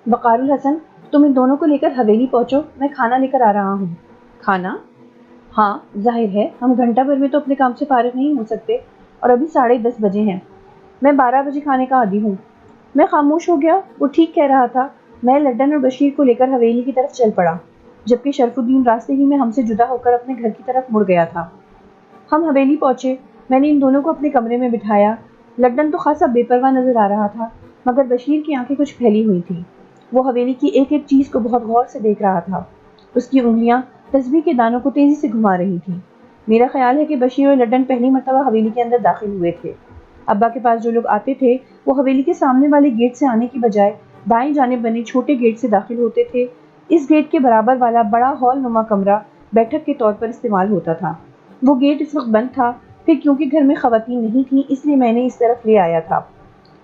وقار الحسن، تم ان دونوں کو لے کر حویلی پہنچو، میں کھانا لے کر آ رہا ہوں۔ کھانا؟ ہاں، ظاہر ہے ہم گھنٹہ بھر میں تو اپنے کام سے فارغ نہیں ہو سکتے، اور ابھی 10:30 بجے ہیں۔ میں 12 بجے کھانے کا عادی ہوں۔ میں خاموش ہو گیا، وہ ٹھیک کہہ رہا تھا۔ میں لڈن اور بشیر کو لے کر حویلی کی طرف چل پڑا، جبکہ شرف الدین راستے ہی میں ہم سے جدا ہو کر اپنے گھر کی طرف مڑ گیا تھا۔ ہم حویلی پہنچے، میں نے ان دونوں کو اپنے کمرے میں بٹھایا۔ لڈن تو خاصا بے پرواہ نظر آ رہا تھا، مگر بشیر کی آنکھیں کچھ پھیلی ہوئی تھیں۔ وہ حویلی کی ایک ایک چیز کو بہت غور سے دیکھ رہا تھا۔ اس کی انگلیاں تسبیح کے دانوں کو تیزی سے گھما رہی تھیں۔ میرا خیال ہے کہ بشیر اور لڈن پہلی مرتبہ حویلی کے اندر داخل ہوئے تھے۔ ابا کے پاس جو لوگ آتے تھے وہ حویلی کے سامنے والے گیٹ سے آنے کی بجائے دائیں جانب بنے چھوٹے گیٹ سے داخل ہوتے تھے۔ اس گیٹ کے برابر والا بڑا ہال نما کمرہ بیٹھک کے طور پر استعمال ہوتا تھا۔ وہ گیٹ اس وقت بند تھا، پھر کیونکہ گھر میں خواتین نہیں تھیں اس لیے میں نے اس طرف لے آیا تھا۔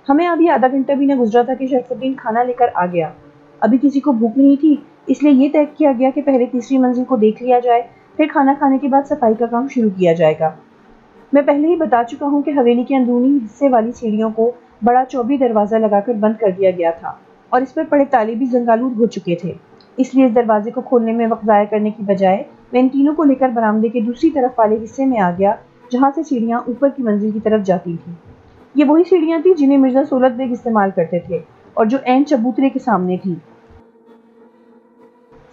ہمیں ابھی آدھا گھنٹہ بھی نہ گزرا تھا کہ شرف الدین کھانا لے کر آ گیا۔ ابھی کسی کو بھوک نہیں تھی، اس لیے یہ طے کیا گیا کہ پہلے تیسری منزل کو دیکھ لیا جائے، پھر کھانا کھانے کے بعد صفائی کا کام شروع کیا جائے گا۔ میں پہلے ہی بتا چکا ہوں کہ حویلی کے اندرونی حصے والی سیڑھیوں کو بڑا چوبی دروازہ لگا کر بند کر دیا گیا تھا، اور اس پر پڑے تالے بھی زنگ آلود ہو چکے تھے۔ اس لیے اس دروازے کو کھولنے میں وقت ضائع کرنے کی بجائے میں ان تینوں کو لے کر برآمدے کے دوسری طرف والے حصے میں آ گیا، جہاں سے سیڑھیاں اوپر کی منزل کی طرف جاتی تھیں۔ یہ وہی سیڑھیاں تھیں جنہیں مرزا سولت بیگ استعمال کرتے تھے، اور جو عین چبوترے کے سامنے تھیں۔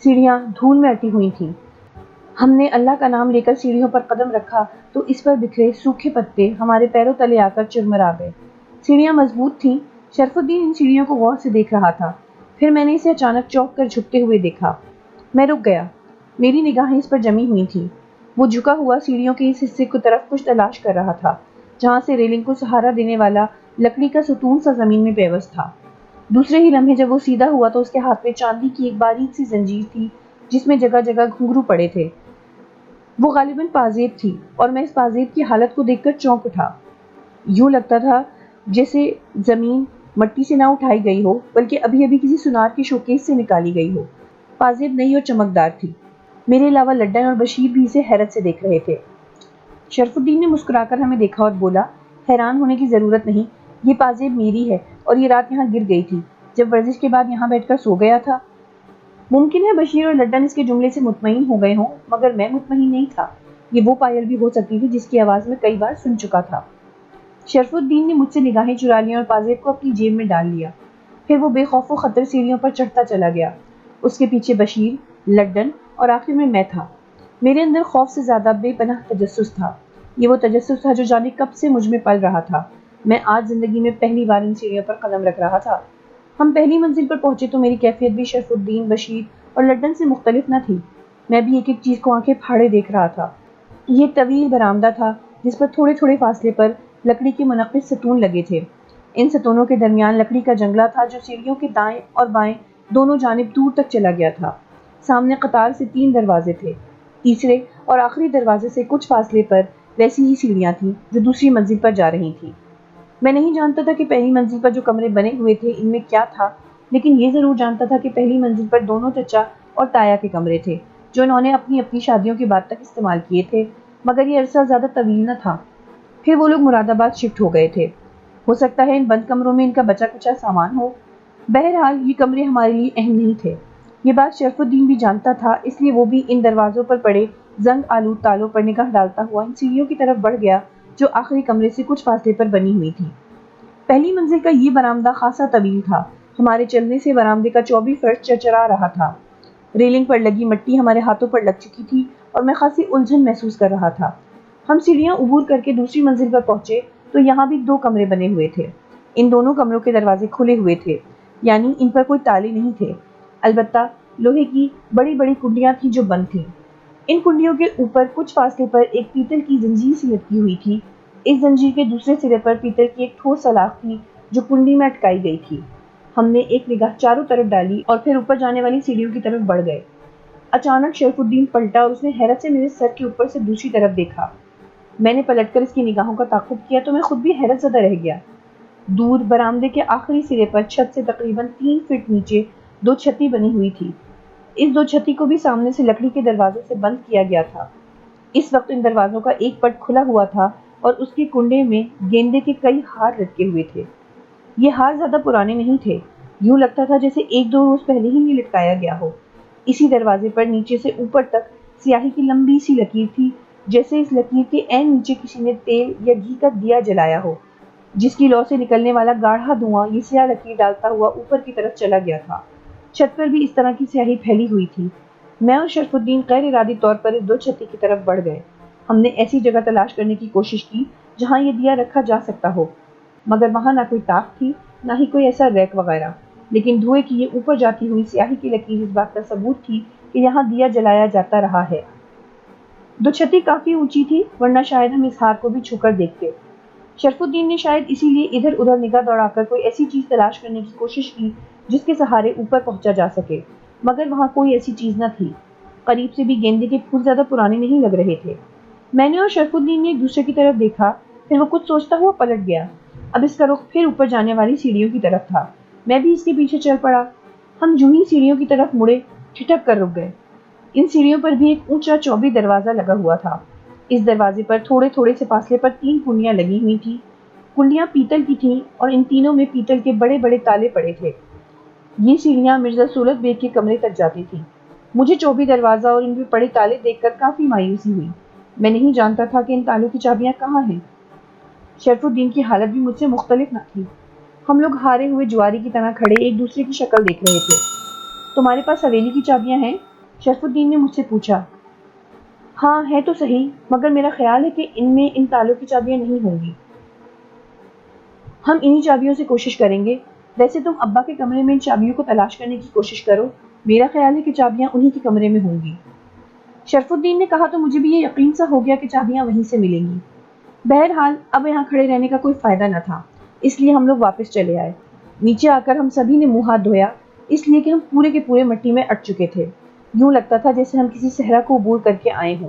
سیڑھیاں دھول میں اٹی ہوئی تھیں۔ ہم نے اللہ کا نام لے کر سیڑھیوں پر قدم رکھا تو اس پر بکھرے سوکھے پتے ہمارے پیروں تلے آ کر چرمرا گئے۔ سیڑھیاں مضبوط تھیں۔ شرف الدین ان سیڑھیوں کو غور سے دیکھ رہا تھا۔ پھر میں نے اسے اچانک چونک کر جھکتے ہوئے دیکھا۔ میں رک گیا۔ میری نگاہیں اس پر جمی ہوئی تھیں۔ وہ جھکا ہوا سیڑھیوں کے اس حصے کی طرف کچھ تلاش کر رہا تھا، جہاں سے ریلنگ کو سہارا دینے والا لکڑی کا ستون سا زمین میں پیوست تھا۔ دوسرے ہی لمحے جب وہ سیدھا ہوا تو اس کے ہاتھ میں چاندی کی ایک باریک سی زنجیر تھی جس میں جگہ جگہ گھنگرو پڑے تھے۔ وہ غالباً پازیب تھی، اور میں اس پازیب کی حالت کو دیکھ کر چونک اٹھا۔ یوں لگتا تھا جیسے زمین مٹی سے نہ اٹھائی گئی ہو بلکہ ابھی ابھی کسی سونار کے شوکیس سے نکالی گئی ہو۔ پازیب نئی اور چمکدار تھی۔ میرے علاوہ لڈن اور بشیر بھی اسے حیرت سے دیکھ رہے تھے۔ شرف الدین نے مسکرا کر ہمیں دیکھا اور بولا، حیران ہونے کی ضرورت نہیں، یہ پازیب میری ہے، اور یہ رات یہاں گر گئی تھی جب ورزش کے بعد یہاں بیٹھ کر سو گیا تھا۔ ممکن ہے بشیر اور لڈن اس کے جملے سے مطمئن ہو گئے ہوں، مگر میں مطمئن نہیں تھا۔ یہ وہ پائل بھی ہو سکتی تھی جس کی آواز میں کئی بار سن چکا تھا۔ شرف الدین نے مجھ سے نگاہیں چرا لیں اور پازیب کو اپنی جیب میں ڈال لیا۔ پھر وہ بے خوف و خطر سیڑھیوں پر چڑھتا چلا گیا۔ اس کے پیچھے بشیر، لڈن اور آخر میں تھا۔ میرے اندر خوف سے زیادہ بے پناہ تجسس تھا۔ یہ وہ تجسس تھا جو جانے کب سے مجھ میں پل رہا تھا۔ میں آج زندگی میں پہلی بار ان سیڑھیوں پر قدم رکھ رہا تھا۔ ہم پہلی منزل پر پہنچے تو میری کیفیت بھی شرف الدین، بشیر اور لڈن سے مختلف نہ تھی۔ میں بھی ایک ایک چیز کو آنکھیں پھاڑے دیکھ رہا تھا۔ یہ طویل برآمدہ تھا جس پر تھوڑے تھوڑے فاصلے پر لکڑی کے منعقد ستون لگے تھے۔ ان ستونوں کے درمیان لکڑی کا جنگلہ تھا جو سیڑھیوں کے دائیں اور بائیں دونوں جانب دور تک چلا گیا تھا۔ سامنے قطار سے 3 دروازے تھے۔ تیسرے اور آخری دروازے سے کچھ فاصلے پر ویسی ہی سیڑھیاں تھیں جو دوسری منزل پر جا رہی تھیں۔ میں نہیں جانتا تھا کہ پہلی منزل پر جو کمرے بنے ہوئے تھے ان میں کیا تھا، لیکن یہ ضرور جانتا تھا کہ پہلی منزل پر دونوں چچا اور تایا کے کمرے تھے جو انہوں نے اپنی اپنی شادیوں کے بعد تک استعمال کیے تھے، مگر یہ عرصہ زیادہ طویل نہ تھا۔ پھر وہ لوگ مراد آباد شفٹ ہو گئے تھے۔ ہو سکتا ہے ان بند کمروں میں ان کا بچا کچا سامان ہو۔ بہرحال یہ کمرے ہمارے لیے اہم نہیں تھے۔ یہ بات شرف الدین بھی جانتا تھا، اس لیے وہ بھی ان دروازوں پر پڑے زنگ آلود تالوں پر نگاہ ڈالتا ہوا ان سیڑھیوں کی طرف بڑھ گیا جو آخری کمرے سے کچھ فاصلے پر بنی ہوئی تھی۔ پہلی منزل کا یہ برآمدہ خاصا طویل تھا۔ ہمارے چلنے سے برآمدے کا چوبی فرش چرچرا رہا تھا۔ ریلنگ پر لگی مٹی ہمارے ہاتھوں پر لگ چکی تھی اور میں خاصی الجھن محسوس کر رہا تھا۔ ہم سیڑھیاں عبور کر کے دوسری منزل پر پہنچے تو یہاں بھی 2 کمرے بنے ہوئے تھے۔ ان دونوں کمروں کے دروازے کھلے ہوئے تھے، یعنی ان پر کوئی تالے نہیں تھے۔ البتہ لوہے کی بڑی بڑی کنڈیاں تھیں جو بند تھیں۔ ان کنڈیوں کے اوپر کچھ فاصلے پر ایک پیتل کی زنجیر سی لٹکی ہوئی تھی۔ اس زنجیر کے دوسرے سرے پر پیتل کی ایک ٹھوس سلاخ تھی جو کنڈی میں اٹکائی گئی تھی۔ ہم نے ایک نگاہ چاروں طرف ڈالی اور پھر اوپر جانے والی سیڑھیوں کی طرف بڑھ گئے۔ اچانک شرف الدین پلٹا اور اس نے حیرت سے میرے سر کے اوپر سے دوسری طرف دیکھا۔ میں نے پلٹ کر اس کی نگاہوں کا تعاقب کیا تو میں خود بھی حیرت زدہ رہ گیا۔ دور برآمدے کے آخری سرے پر چھت سے تقریباً 3 فٹ نیچے 2 چھتی بنی ہوئی تھی۔ اس 2 چھتی کو بھی سامنے سے لکڑی کے دروازے سے بند کیا گیا تھا۔ اس وقت ان دروازوں کا ایک پٹ کھلا ہوا تھا اور اس کے کنڈے میں گیندے کے کئی ہار لٹکے ہوئے تھے۔ یہ ہار زیادہ پرانے نہیں تھے۔ یوں لگتا تھا جیسے ایک دو روز پہلے ہی یہ لٹکایا گیا ہو۔ اسی دروازے پر نیچے سے اوپر تک سیاہی کی لمبی سی لکیر تھی، جیسے اس لکیر کے عین نیچے کسی نے تیل یا گھی کا دیا جلایا ہو، جس کی لو سے نکلنے والا گاڑھا دھواں یہ سیاہ لکیر ڈالتا ہوا اوپر کی طرف چلا گیا تھا۔ چھت پر بھی اس طرح کی سیاہی پھیلی ہوئی تھی۔ میں اور شرف الدین غیر ارادی طور پر اس دو چھتی کی طرف بڑھ گئے۔ ہم نے ایسی جگہ تلاش کرنے کی کوشش کی جہاں یہ دیا رکھا جا سکتا ہو، مگر وہاں نہ کوئی تاخ تھی، نہ ہی کوئی ایسا ریک وغیرہ، لیکن دھوئے کی یہ اوپر جاتی ہوئی سیاہی کی لکیر اس بات کا ثبوت تھی کہ یہاں دیا جلایا جاتا رہا ہے۔ دو چھتی کافی اونچی تھی، ورنہ شاید ہم اس ہار کو بھی چھو کر دیکھتے۔ شرف الدین نے شاید اسی لیے ادھر ادھر نگاہ دوڑا کر کوئی ایسی چیز تلاش کرنے کی کوشش کی جس کے سہارے اوپر پہنچا جا سکے، مگر وہاں کوئی ایسی چیز نہ تھی۔ قریب سے بھی گیندے کے پھول زیادہ پرانے نہیں لگ رہے تھے۔ میں نے اور شرف الدین نے ایک دوسرے کی طرف دیکھا، پھر وہ کچھ سوچتا ہوا پلٹ گیا۔ اب اس کا رخ پھر اوپر جانے والی سیڑھیوں کی طرف تھا۔ میں بھی اس کے پیچھے چل پڑا۔ ہم یوں ہی سیڑھیوں کی طرف مڑے، ٹھٹک کر رک گئے۔ ان سیڑھیوں پر بھی ایک اونچا چوبی دروازہ لگا ہوا تھا۔ اس دروازے پر تھوڑے تھوڑے سے فاصلے پر 3 کنڈیاں لگی ہوئی تھیں۔ کنڈیاں پیتل کی تھیں اور ان تینوں میں پیتل کے بڑے بڑے تالے پڑے تھے۔ یہ سیڑھیاں مرزا سولت بیگ کے کمرے تک جاتی تھیں۔ مجھے چوبی دروازہ اور ان پہ پڑے تالے دیکھ کر کافی مایوسی ہوئی۔ میں نہیں جانتا تھا کہ ان تالوں کی چابیاں کہاں ہیں۔ شرف الدین کی حالت بھی مجھ سے مختلف نہ تھی۔ ہم لوگ ہارے ہوئے جواری کی طرح کھڑے ایک دوسرے کی شکل دیکھ رہے تھے۔ تمہارے پاس حویلی کی چابیاں ہیں؟ شرف الدین نے مجھ سے پوچھا۔ ہاں ہے تو صحیح، مگر میرا خیال ہے کہ ان میں ان تالوں کی چابیاں نہیں ہوں گی۔ ہم انہی چابیوں سے کوشش کریں گے۔ ویسے تم ابا کے کمرے میں ان چابیوں کو تلاش کرنے کی کوشش کرو، میرا خیال ہے کہ چابیاں انہی کے کمرے میں ہوں گی۔ شرف الدین نے کہا تو مجھے بھی یہ یقین سا ہو گیا کہ چابیاں وہیں سے ملیں گی۔ بہرحال اب یہاں کھڑے رہنے کا کوئی فائدہ نہ تھا، اس لیے ہم لوگ واپس چلے آئے۔ نیچے آ کر ہم سبھی نے منہ ہاتھ دھویا، اس لیے کہ ہم پورے کے پورے مٹی میں اٹ چکے تھے۔ یوں لگتا تھا جیسے ہم کسی صحرا کو عبور کر کے آئے ہوں۔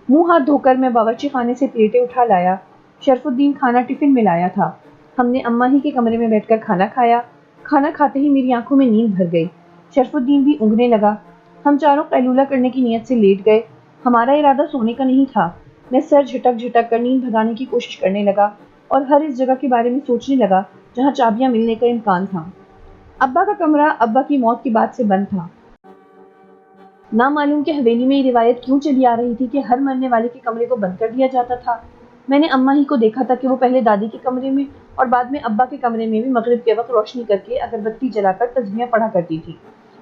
منہ ہاتھ دھو کر میں باورچی خانے سے پلیٹیں اٹھا لایا۔ شرف الدین کھانا ٹفن میں لایا تھا۔ ہم نے اماں ہی کے کمرے میں بیٹھ کر کھانا کھایا۔ کھانا کھاتے ہی میری آنکھوں میں نیند بھر گئی۔ شرف الدین بھی اونگنے لگا۔ ہم چاروں قیلولہ کرنے کی نیت سے لیٹ گئے۔ ہمارا ارادہ سونے کا نہیں تھا۔ میں سر جھٹک جھٹک کر نیند بھگانے کی کوشش کرنے لگا اور ہر اس جگہ کے بارے میں سوچنے لگا جہاں چابیاں ملنے کا امکان تھا۔ ابا کا کمرہ ابا کی موت کے بعد سے بند تھا۔ نہ معلوم کہ حویلی میں یہ روایت کیوں چلی آ رہی تھی کہ ہر مرنے والے کے کمرے کو بند کر دیا جاتا تھا۔ میں نے اماں ہی کو دیکھا تھا کہ وہ پہلے دادی کے کمرے میں اور بعد میں ابا کے کمرے میں بھی مغرب کے وقت روشنی کر کے اگربتی جلا کر تسبیحاں پڑھا کرتی تھی،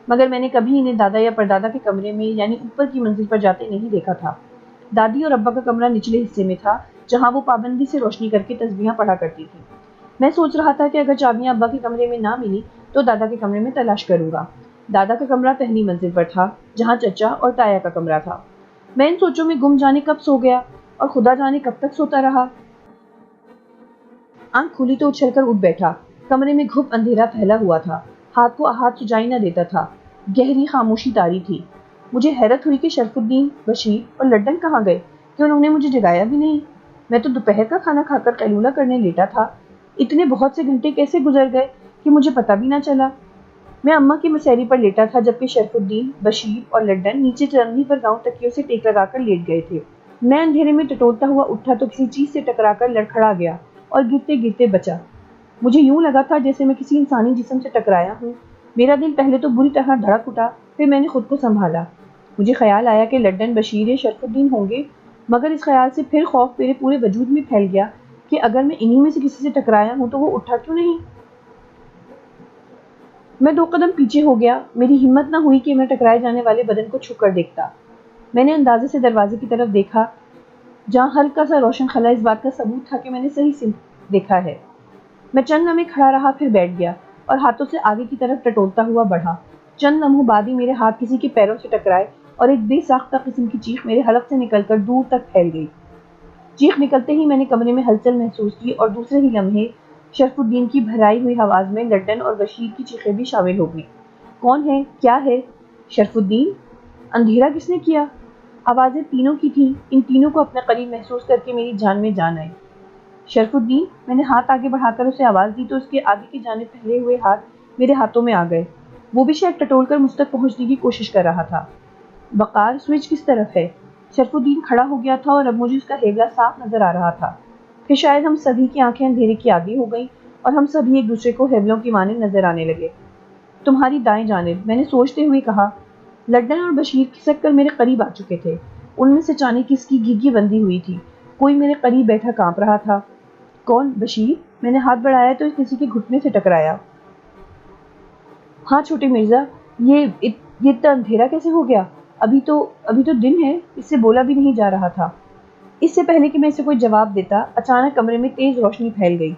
مگر میں نے کبھی انہیں دادا یا پردادا کے کمرے میں یعنی اوپر کی منزل پر جاتے نہیں دیکھا تھا۔ دادی اور ابا کا کمرہ نچلے حصے میں تھا جہاں وہ پابندی سے روشنی کر کے تسبیحاں پڑھا کرتی تھی۔ میں سوچ رہا تھا کہ اگر چابیاں ابا کے کمرے میں نہ ملی تو دادا کے کمرے میں تلاش کروں گا۔ دادا کا کمرہ پہلی منزل پر تھا جہاں چچا اور تایا کا کمرہ تھا۔ میں ان سوچوں میں گم جانے کب سو گیا اور خدا جانے کب تک سوتا رہا۔ آنکھ کھلی تو اچھل کر اٹھ بیٹھا۔ کمرے میں گھپ اندھیرا پھیلا ہوا تھا، ہاتھ کو ہاتھ سجائی نہ دیتا تھا، گہری خاموشی طاری تھی۔ مجھے حیرت ہوئی کہ شرف الدین، بشیر اور لڈن کہاں گئے کہ انہوں نے مجھے جگایا بھی نہیں۔ میں تو دوپہر کا کھانا کھا کر قیلولہ کرنے لیٹا تھا۔ اتنے بہت سے گھنٹے کیسے گزر گئے کہ مجھے پتہ بھی نہ چلا۔ میں اماں کی مسیری پر لیٹا تھا جبکہ شرف الدین، بشیر اور لڈن نیچے چرنی پر گاؤں تکیوں سے ٹیک لگا کر لیٹ گئے تھے۔ میں اندھیرے میں ٹٹولتا ہوا اٹھا تو کسی چیز سے ٹکرا کر لڑکھڑا گیا اور گرتے گرتے بچا۔ مجھے یوں لگا تھا جیسے میں کسی انسانی جسم سے ٹکرایا ہوں۔ میرا دل پہلے تو بری طرح دھڑک اٹھا، پھر میں نے خود کو سنبھالا۔ مجھے خیال آیا کہ لڈن، بشیر یا شرف الدین ہوں گے، مگر اس خیال سے پھر خوف میرے پورے وجود میں پھیل گیا کہ اگر میں انہی میں سے کسی سے ٹکرایا ہوں تو وہ اٹھا کیوں نہیں؟ میں 2 قدم پیچھے ہو گیا۔ میری ہمت نہ ہوئی کہ میں ٹکرائے جانے والے بدن کو چھو کر دیکھتا۔ میں نے اندازے سے دروازے کی طرف دیکھا جہاں ہلکا سا روشن خلا اس بات کا ثبوت تھا کہ میں نے صحیح سمت دیکھا ہے۔ میں چند لمحے کھڑا رہا، پھر بیٹھ گیا اور ہاتھوں سے آگے کی طرف ٹٹولتا ہوا بڑھا۔ چند لمحوں بعد ہی میرے ہاتھ کسی کے پیروں سے ٹکرائے اور ایک بے ساختہ قسم کی چیخ میرے حلق سے نکل کر دور تک پھیل گئی۔ چیخ نکلتے ہی میں نے کمرے میں ہلچل محسوس کی اور دوسرے ہی لمحے شرف الدین کی بھرائی ہوئی آواز میں لڈن اور بشیر کی چیخیں بھی شامل ہو گئیں۔ کون ہے؟ کیا ہے؟ شرف الدین؟ اندھیرا کس نے کیا؟ آوازیں تینوں کی تھیں۔ ان تینوں کو اپنے قریب محسوس کر کے میری جان میں جان آئی۔ شرف الدین؟ میں نے ہاتھ آگے بڑھا کر اسے آواز دی تو اس کے آگے کی جانب پھیلے ہوئے ہاتھ میرے ہاتھوں میں آ گئے۔ وہ بھی شاید ٹٹول کر مجھ تک پہنچنے کی کوشش کر رہا تھا۔ وقار، سوئچ کس طرف ہے؟ شرف الدین کھڑا ہو گیا تھا اور اب مجھے اس کا ہیبلا صاف نظر آ رہا تھا۔ پھر شاید ہم سبھی کی آنکھیں اندھیرے کی عادی ہو گئیں اور ہم سبھی ایک دوسرے کو ہیبلوں کی مانند نظر آنے لگے۔ تمہاری دائیں جانب، میں نے سوچتے ہوئے کہا۔ لڈن اور بشیر کھسک کر میرے قریب آ چکے تھے۔ ان میں سے اچانک کس کی گھگی بندی ہوئی تھی، کوئی میرے قریب بیٹھا کانپ رہا تھا۔ کون؟ بشیر؟ میں نے ہاتھ بڑھایا تو کسی کے گھٹنے سے ٹکرایا۔ ہاں چھوٹے مرزا، یہ اتنا اندھیرا کیسے ہو گیا؟ ابھی تو دن ہے، اس سے بولا بھی نہیں جا رہا تھا۔ اس سے پہلے کہ میں اسے کوئی جواب دیتا، اچانک کمرے میں تیز روشنی پھیل گئی۔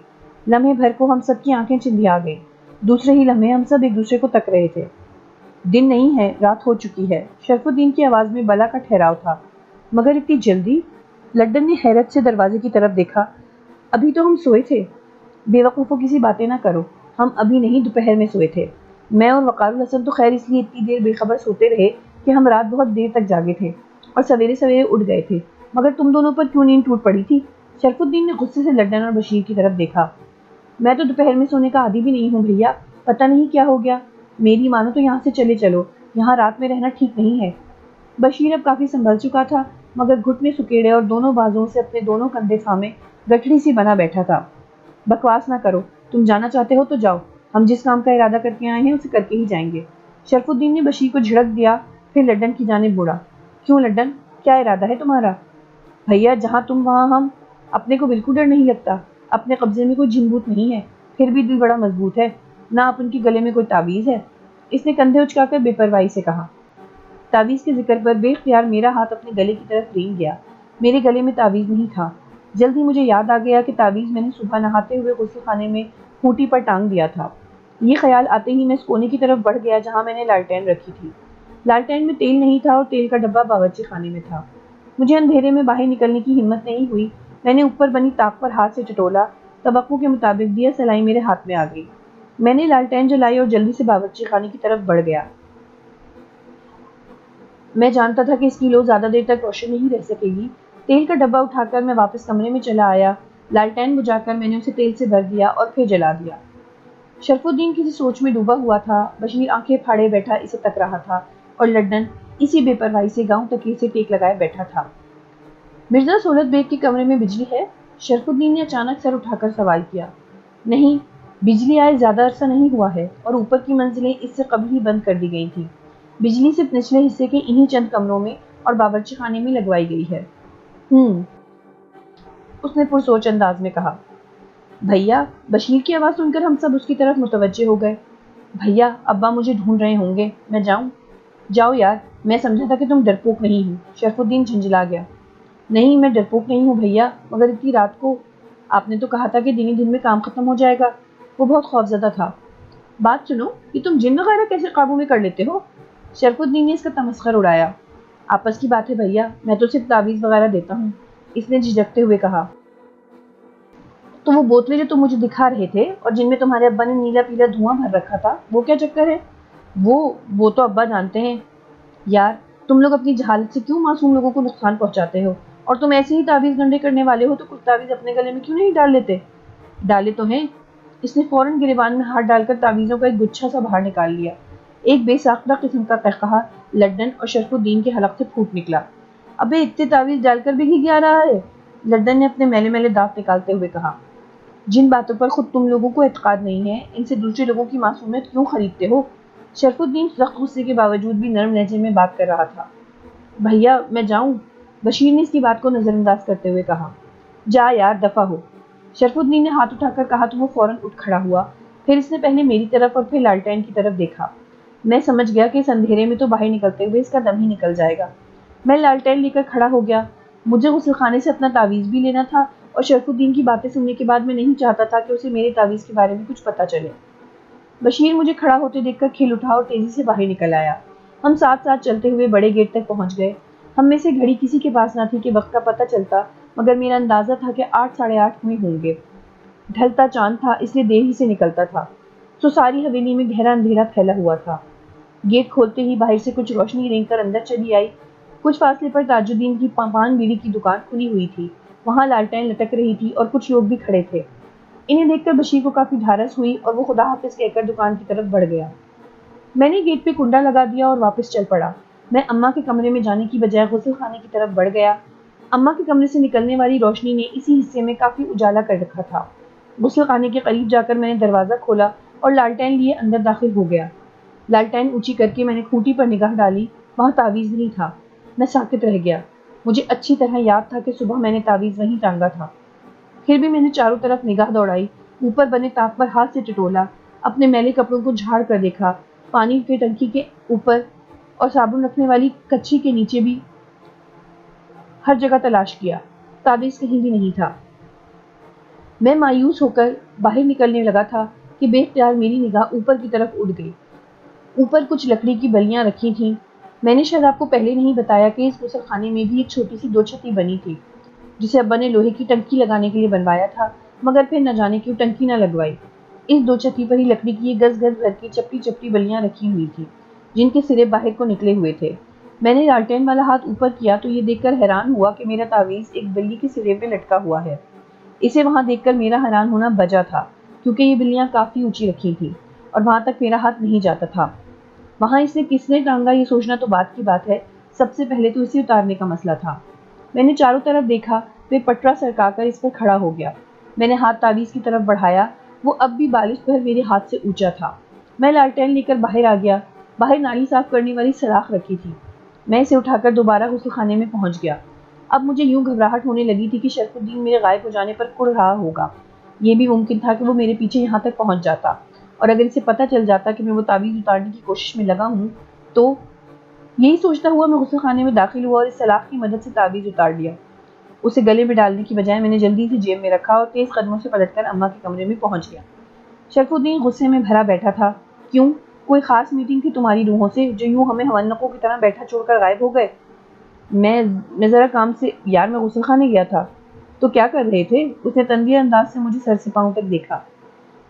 لمحے بھر کو ہم سب کی آنکھیں چندھیا گئیں۔ دوسرے ہی لمحے ہم سب ایک دوسرے کو تک رہے تھے۔ دن نہیں ہے، رات ہو چکی ہے، شرف الدین کی آواز میں بلا کا ٹھہراؤ تھا۔ مگر اتنی جلدی؟ لڈن نے حیرت سے دروازے کی طرف دیکھا۔ ابھی تو ہم سوئے تھے۔ بے وقوفوں کسی باتیں نہ کرو، ہم ابھی نہیں دوپہر میں سوئے تھے۔ میں اور وقار الحسن تو خیر اس لیے اتنی دیر بے خبر سوتے رہے کہ ہم رات بہت دیر تک جاگے تھے اور سویرے سویرے اٹھ گئے تھے، مگر تم دونوں پر کیوں نیند ٹوٹ پڑی تھی؟ شرف الدین نے غصے سے لڈن اور بشیر کی طرف دیکھا۔ میں تو دوپہر میں سونے کا عادی بھی نہیں ہوں بھیا، پتہ نہیں کیا ہو گیا۔ میری مانو تو یہاں سے چلے چلو، یہاں رات میں رہنا ٹھیک نہیں ہے۔ بشیر اب کافی سنبھل چکا تھا، مگر گھٹنے سکیڑے اور دونوں بازوؤں سے اپنے دونوں کندھے تھامے گٹھڑی سی بنا بیٹھا تھا۔ بکواس نہ کرو، تم جانا چاہتے ہو تو جاؤ، ہم جس کام کا ارادہ کر کے آئے ہیں اسے کر کے ہی جائیں گے۔ شرف الدین نے بشیر کو جھڑک دیا، پھر لڈن کی جانب مڑا۔ کیوں لڈن، کیا ارادہ ہے تمہارا؟ بھیا جہاں تم وہاں ہم، اپنے کو بالکل ڈر نہیں لگتا، اپنے قبضے میں کوئی جن بوت نہیں ہے، پھر بھی دل بڑا مضبوط ہے، نہ اپن کے گلے میں کوئی تعویذ ہے۔ اس نے کندھے اچکا کر بے پرواہی سے کہا۔ تعویذ کے ذکر پر بے اختیار میرا ہاتھ اپنے گلے کی طرف رینگ گیا۔ میرے گلے میں تعویذ نہیں تھا۔ جلد ہی مجھے یاد آ گیا کہ تعویذ میں نے صبح نہاتے ہوئے غسل خانے میں کھوٹی پر ٹانگ دیا تھا۔ یہ خیال آتے ہی میں اس کونے کی طرف بڑھ گیا جہاں میں نے لالٹین رکھی تھی۔ لالٹین میں تیل نہیں تھا اور تیل کا ڈبہ باورچی خانے میں تھا۔ مجھے اندھیرے میں باہر نکلنے کی ہمت نہیں ہوئی۔ میں نے اوپر بنی طاق پر ہاتھ سے ٹٹولا، توقع کے مطابق دیا سلائی میرے ہاتھ میں آ گئی۔ میں نے لالٹین جلائی اور جلدی سے باورچی خانے کی طرف بڑھ گیا۔ میں جانتا تھا کہ اس کی لو زیادہ دیر تک روشن نہیں رہ سکے گی۔ تیل کا ڈبہ اٹھا کر میں واپس کمرے میں چلا آیا۔ لالٹین بجھا کر میں نے اسے تیل سے بھر دیا اور پھر جلا دیا۔ شرف الدین کسی سوچ میں ڈوبا ہوا تھا۔ بشیر آنکھیں پھاڑے بیٹھا اسے تک رہا تھا اور لڈن اسی بے پرواہی سے گاؤں تکیے سے ٹیک لگائے بیٹھا تھا۔ مرزا سولت بیگ کے کمرے میں بجلی ہے؟ شرف الدین نے اچانک سر اٹھا کر سوال کیا۔ نہیں، بجلی آئے زیادہ عرصہ نہیں ہوا ہے اور اوپر کی منزلیں اس سے قبل ہی بند کر دی گئی تھیں۔ بجلی صرف نچلے حصے کے انہی چند کمروں میں اور باورچی خانے میں لگوائی گئی ہے۔ اس نے پرسوچ انداز میں کہا۔ بھیا، بشیر کی آواز سن کر ہم سب اس کی طرف متوجہ ہو گئے۔ بھیا، ابا مجھے ڈھونڈ رہے ہوں گے، میں جاؤں؟ جاؤ یار، میں سمجھا تھا کہ تم ڈرپوک نہیں ہو۔ شرف الدین جھنجھلا گیا۔ نہیں، میں ڈرپوک نہیں ہوں بھیا، مگر اتنی رات کو آپ نے تو کہا تھا کہ دن ہی دن میں کام ختم ہو جائے گا۔ وہ بہت خوفزدہ تھا۔ بات سنو، کہ تم جن وغیرہ کیسے قابو میں کر لیتے ہو؟ شرف الدین نے اس کا تمسخر اڑایا۔ آپس کی بات ہے بھیا، میں تو صرف تعویذ وغیرہ دیتا ہوں، اس نے جھجکتے ہوئے کہا۔ تو وہ بوتلیں جو تم مجھے دکھا رہے تھے اور جن میں تمہارے ابا نے نیلا پیلا دھواں بھر رکھا تھا، وہ کیا چکر ہے؟ وہ تو ابا جانتے ہیں۔ یار، تم لوگ اپنی جہالت سے کیوں معصوم لوگوں کو نقصان پہنچاتے ہو؟ اور تم ایسے ہی تعویذ گنڈے کرنے والے ہو تو کچھ تعویذ اپنے گلے میں کیوں نہیں ڈال لیتے؟ ڈالے تو ہیں۔ اس نے فوراً گریبان میں ہاتھ ڈال کر تعویذوں کا ایک گچھا سا باہر نکال لیا۔ ایک بے ساختہ قسم کا قہقہا لڈن اور شرف الدین کے حلق سے پھوٹ نکلا۔ ابے اتنے تعویذ ڈال کر بھی گھگ آ رہا ہے، لڈن نے اپنے میلے میلے دانت نکالتے ہوئے کہا۔ جن باتوں پر خود تم لوگوں کو اعتقاد نہیں ہے، ان سے دوسرے لوگوں کی معصومیت کیوں خریدتے ہو؟ شرف الدین سخت غصے کے باوجود بھی نرم لہجے میں بات کر رہا تھا۔ بھیا، میں جاؤں؟ بشیر نے اس کی بات کو نظر انداز کرتے ہوئے کہا۔ جا یار، دفع ہو۔ شرف الدین نے ہاتھ اٹھا کر کہا تو وہ فوراً اٹھ کھڑا ہوا۔ پھر اس نے پہلے میری طرف اور پھر لالٹین کی طرف دیکھا۔ میں سمجھ گیا کہ اس اندھیرے میں تو باہر نکلتے ہوئے اس کا دم ہی نکل جائے گا۔ میں لالٹین لے کر کھڑا ہو گیا۔ مجھے غسل خانے سے اپنا تعویذ بھی لینا تھا اور شرف الدین کی باتیں سننے کے بعد میں نہیں چاہتا تھا کہ اسے میرے تعویذ کے بارے میں کچھ پتہ چلے۔ بشیر مجھے کھڑا ہوتے دیکھ کر کھل اٹھا اور تیزی سے باہر نکل آیا۔ ہم ساتھ ساتھ چلتے ہوئے بڑے گیٹ تک پہنچ گئے۔ ہم میں سے گھڑی کسی کے پاس نہ تھی کہ وقت کا پتہ چلتا، مگر میرا اندازہ تھا کہ 8 ساڑھے 8 ہوئے ہوں گے۔ ڈھلتا چاند تھا، اس لیے دیر ہی سے نکلتا تھا، تو ساری حویلی میں گہرا اندھیرا پھیلا ہوا تھا۔ گیٹ کھولتے ہی باہر سے کچھ روشنی رینگ کر اندر چلی آئی۔ کچھ فاصلے پر تاج الدین کی پان بیڑی کی دکان کھلی ہوئی تھی، وہاں لالٹین لٹک رہی تھی اور کچھ لوگ بھی کھڑے تھے۔ انہیں دیکھ کر بشیر کو کافی ڈھارس ہوئی اور وہ خدا حافظ کہہ کر دکان کی طرف بڑھ گیا۔ میں نے گیٹ پہ کنڈا لگا دیا اور واپس چل پڑا۔ میں اماں کے کمرے میں جانے کی بجائے غسل خانے کی طرف بڑھ گیا۔ اماں کے کمرے سے نکلنے والی روشنی نے اسی حصے میں کافی اجالا کر رکھا تھا۔ غسل خانے کے قریب جا کر میں نے دروازہ کھولا اور لالٹین لیے اندر داخل ہو گیا۔ لالٹین اونچی کر کے میں نے کھوٹی پر نگاہ ڈالی، وہاں تعویذ نہیں تھا۔ میں ساکت رہ گیا۔ مجھے اچھی طرح یاد تھا کہ صبح میں نے تعویذ وہیں ٹانگا تھا۔ پھر بھی میں نے چاروں طرف نگاہ دوڑائی، اوپر بنے تاق پر ہاتھ سے ٹٹولا، اپنے میلے کپڑوں کو جھاڑ کر دیکھا، پانی کی ٹنکی کے اوپر اور صابن رکھنے والی کچھی کے نیچے بھی ہر جگہ تلاش کیا، تعویذ کہیں بھی نہیں تھا۔ میں مایوس ہو کر باہر نکلنے لگا تھا کہ بے اختیار میری نگاہ اوپر کی طرف اڑ گئی۔ اوپر کچھ لکڑی کی بلیاں رکھی تھیں۔ میں نے شاید آپ کو پہلے نہیں بتایا کہ اس غسل خانے میں بھی ایک چھوٹی سی دو چھتی بنی تھی، جسے ابا نے لوہے کی ٹنکی لگانے کے لیے بنوایا تھا، مگر پھر نہ جانے کیوں ٹنکی نہ لگوائی۔ اس دو چھتی پر ہی لکڑی کی ایک گز گز بھر کی چپٹی چپٹی بلیاں رکھی ہوئی تھی، جن کے سرے باہر کو نکلے ہوئے تھے۔ میں نے لالٹین والا ہاتھ اوپر کیا تو یہ دیکھ کر حیران ہوا کہ میرا تعویذ ایک بلی کے سرے پہ لٹکا ہوا ہے۔ اسے وہاں دیکھ کر میرا حیران ہونا بجا تھا، کیونکہ یہ بلیاں کافی اونچی رکھی تھیں اور وہاں تک میرا ہاتھ نہیں جاتا تھا۔ وہاں اسے کس نے ٹانگا یہ سوچنا تو بات کی بات ہے، سب سے پہلے تو اسے اتارنے کا مسئلہ تھا۔ میں نے چاروں طرف دیکھا، پھر پٹرا سرکا کر اس پر کھڑا ہو گیا۔ میں نے ہاتھ تعویذ کی طرف بڑھایا، وہ اب بھی بالش بھر میرے ہاتھ سے اونچا تھا۔ میں لالٹین لے کر باہر آ گیا۔ باہر نالی صاف کرنے والی سلاخ رکھی تھی۔ میں اسے اٹھا کر دوبارہ غسل خانے میں پہنچ گیا۔ اب مجھے یوں گھبراہٹ ہونے لگی تھی کہ شرف الدین میرے غائب ہو جانے پر کڑ رہا ہوگا۔ یہ بھی ممکن تھا کہ وہ میرے پیچھے یہاں تک پہنچ جاتا، اور اگر اسے پتہ چل جاتا کہ میں وہ تعویذ اتارنے کی کوشش میں لگا ہوں تو… یہی سوچتا ہوا میں غسل خانے میں داخل ہوا اور اس سلاخ کی مدد سے تعویذ اتار لیا۔ اسے گلے میں ڈالنے کی بجائے میں نے جلدی سے جیب میں رکھا اور تیز قدموں سے پلٹ کر اماں کے کمرے میں پہنچ گیا۔ شرف الدین غصے میں بھرا بیٹھا تھا۔ کیوں؟ کوئی خاص میٹنگ تھی تمہاری روحوں سے جو یوں ہمیں ہونقوں کی طرح بیٹھا چھوڑ کر غائب ہو گئے؟ میں ذرا کام سے… یار میں غسل خانے گیا تھا۔ تو کیا کر رہے تھے؟ اس نے تنبیہ انداز سے مجھے سر سے پاؤں تک دیکھا۔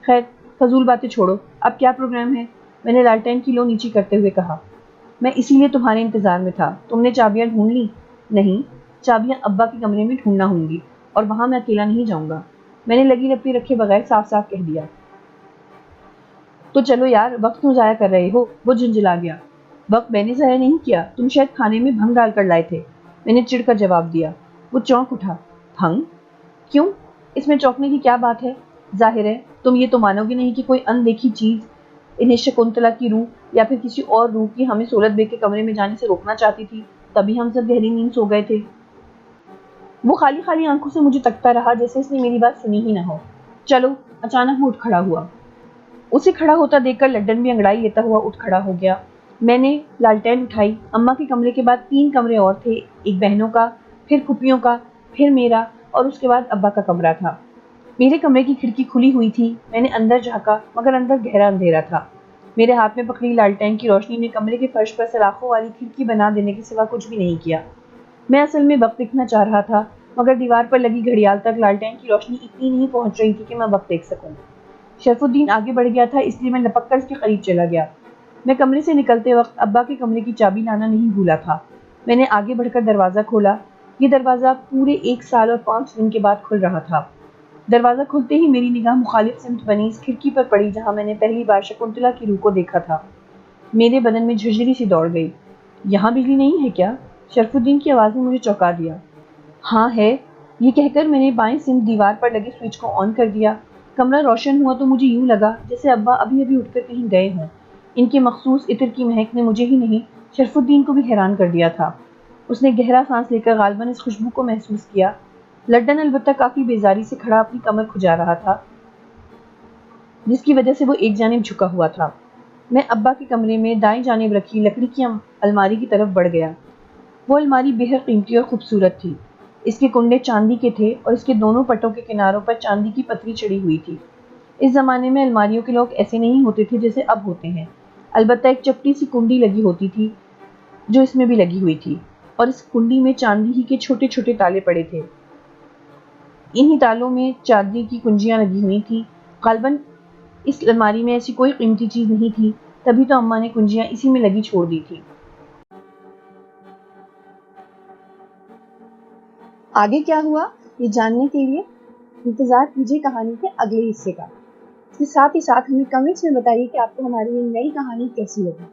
خیر فضول باتیں چھوڑو، اب کیا پروگرام ہے؟ میں نے لالٹین کی لو نیچی کرتے ہوئے کہا۔ میں اسی لیے تمہارے انتظار میں تھا۔ تم نے چابیاں ڈھونڈ لی؟ نہیں، چابیاں ابا کے کمرے میں ڈھونڈنا ہوں گی، اور وہاں میں اکیلا نہیں جاؤں گا، میں نے لگی لپٹی رکھے بغیر صاف صاف کہہ دیا۔ تو چلو یار، وقت کیوں ضائع کر رہے ہو؟ وہ جھنجھلا گیا۔ وقت میں نے ضائع نہیں کیا، تم شاید کھانے میں بھنگ ڈال کر لائے تھے، میں نے چڑ کر جواب دیا۔ وہ چونک اٹھا۔ بھنگ؟ کیوں؟ اس میں چونکنے کی کیا بات ہے؟ ظاہر ہے تم یہ تو مانو گے نہیں کہ کوئی ان دیکھی چیز انہیں شکنتلا کی روح یا پھر کسی اور روح کی ہمیں سولت بیگ کے کمرے میں جانے سے روکنا چاہتی تھی، تبھی ہم سب گہری نیند سو گئے تھے۔ وہ خالی خالی آنکھوں سے مجھے تکتا رہا جیسے اس نے میری بات سنی ہی نہ ہو۔ چلو، اچانک وہ اٹھ کھڑا ہوا۔ اسے کھڑا ہوتا دیکھ کر لڈن بھی انگڑائی لیتا ہوا اٹھ کھڑا ہو گیا۔ میں نے لالٹین اٹھائی۔ اماں کے کمرے کے بعد 3 کمرے اور تھے، ایک بہنوں کا، پھر پھوپھیوں کا، پھر میرا، اور اس کے بعد ابا کا کمرہ تھا۔ میرے کمرے کی کھڑکی کھلی ہوئی تھی۔ میں نے اندر جھانکا، مگر اندر گہرا اندھیرا تھا۔ میرے ہاتھ میں پکڑی لالٹین کی روشنی نے کمرے کے فرش پر سلاخوں والی کھڑکی بنا دینے کے سوا کچھ بھی نہیں کیا۔ میں اصل میں وقت دیکھنا چاہ رہا تھا، مگر دیوار پر لگی گھڑیال تک لالٹین کی روشنی اتنی نہیں پہنچ رہی تھی کہ میں وقت دیکھ سکوں۔ شرف الدین آگے بڑھ گیا تھا، اس لیے میں لپک کر اس کے قریب چلا گیا۔ میں کمرے سے نکلتے وقت ابا کے کمرے کی چابی لانا نہیں بھولا تھا۔ میں نے آگے بڑھ کر دروازہ کھولا۔ یہ دروازہ پورے 1 سال اور 5 دن کے بعد کھل رہا تھا۔ دروازہ کھلتے ہی میری نگاہ مخالف سمت بنی اس کھڑکی پر پڑی جہاں میں نے پہلی بار شکنتلا کی روح کو دیکھا تھا۔ میرے بدن میں جھرجھری سی دوڑ گئی۔ یہاں بجلی نہیں ہے کیا؟ شرف الدین کی آواز نے مجھے چونکا دیا۔ ہاں ہے، یہ کہہ کر میں نے بائیں سمت دیوار پر لگے سوئچ کو آن کر دیا۔ کمرہ روشن ہوا تو مجھے یوں لگا جیسے ابا ابھی ابھی اٹھ کر کہیں گئے ہوں۔ ان کے مخصوص عطر کی مہک نے مجھے ہی نہیں، شرف الدین کو بھی حیران کر دیا تھا۔ اس نے گہرا سانس لے کر غالباً اس خوشبو کو محسوس کیا۔ لڈن البتہ کافی بیزاری سے کھڑا اپنی کمر کھجا رہا تھا، جس کی وجہ سے وہ ایک جانب جھکا ہوا تھا۔ میں ابا کے کمرے میں دائیں جانب رکھی لکڑی کی الماری کی طرف بڑھ گیا۔ وہ الماری بے حد قیمتی اور خوبصورت تھی۔ اس کے کنڈے چاندی کے تھے اور اس کے دونوں پٹوں کے کناروں پر چاندی کی پتری چڑھی ہوئی تھی۔ اس زمانے میں الماریوں کے لوگ ایسے نہیں ہوتے تھے جیسے اب ہوتے ہیں، البتہ ایک چپٹی سی کنڈی لگی ہوتی تھی جو اس میں بھی لگی ہوئی تھی، اور اس کنڈی میں چاندی ہی کے چھوٹے چھوٹے تالے پڑے تھے۔ انہی تالوں میں چاندی کی کنجیاں لگی ہوئی تھیں۔ غالباً اس الماری میں ایسی کوئی قیمتی چیز نہیں تھی، تبھی تو اماں نے کنجیاں اسی میں لگی چھوڑ دی تھی۔ آگے کیا ہوا یہ جاننے کے لیے انتظار کیجیے کہانی کے اگلے حصے کا۔ اس کے ساتھ ہی ساتھ ہمیں کمنٹس میں بتائیے کہ آپ کو ہماری یہ نئی کہانی کیسی لگی۔